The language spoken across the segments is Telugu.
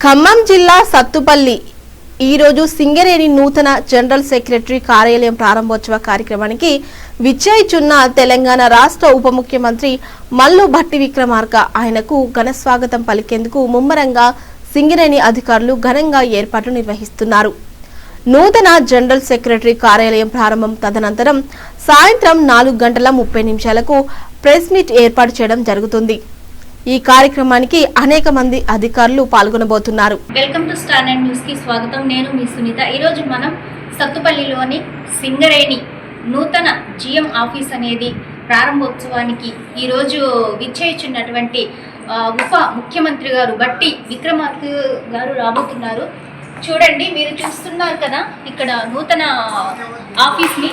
ఖమ్మం జిల్లా సత్తుపల్లి ఈరోజు సింగరేణి నూతన జనరల్ సెక్రటరీ కార్యాలయం ప్రారంభోత్సవ కార్యక్రమానికి విచ్చేయిచున్న తెలంగాణ రాష్ట్ర ఉప ముఖ్యమంత్రి మల్లు భట్టి విక్రమార్క ఆయనకు ఘన స్వాగతం పలికేందుకు ముమ్మరంగా సింగరేణి అధికారులు ఘనంగా ఏర్పాట్లు నిర్వహిస్తున్నారు. నూతన జనరల్ సెక్రటరీ కార్యాలయం ప్రారంభం తదనంతరం సాయంత్రం 4:30 ప్రెస్ మీట్ ఏర్పాటు చేయడం జరుగుతుంది. ఈ కార్యక్రమానికి అనేక మంది అధికారులు పాల్గొనబోతున్నారు. Welcome to Star nine News కి స్వాగతం. నేను మీ సునీత. ఈరోజు మనం సత్తుపల్లిలోని సింగరేణి నూతన జిఎం ఆఫీస్ అనేది ప్రారంభోత్సవానికి ఈరోజు విచ్చేయించినటువంటి ఉప ముఖ్యమంత్రి గారు భట్టి విక్రమార్క గారు రాబోతున్నారు. చూడండి, మీరు చూస్తున్నారు కదా ఇక్కడ నూతన ఆఫీస్ని.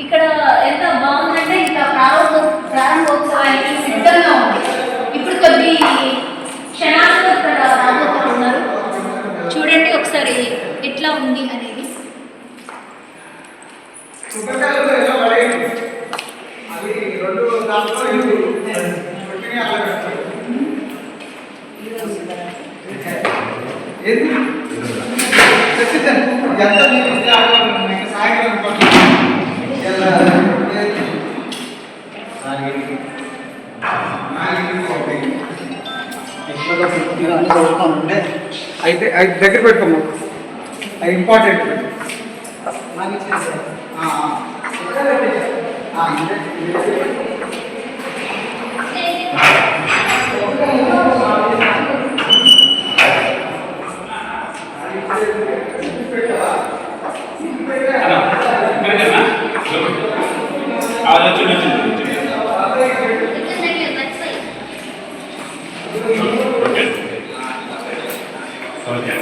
ఇక్కడ ఎంత బాగుందంటే ఇంకా ప్రారంభోత్సవానికి సిద్ధంగా ఉంది. ఇప్పుడు కొద్ది క్షణాల్లో ఇక్కడ రాబోతున్నారు. చూడండి ఒకసారి ఎట్లా ఉంది అనేది. అయితే దగ్గర పెట్టుకోమ్మా, అది ఇంపార్టెంట్. Okay.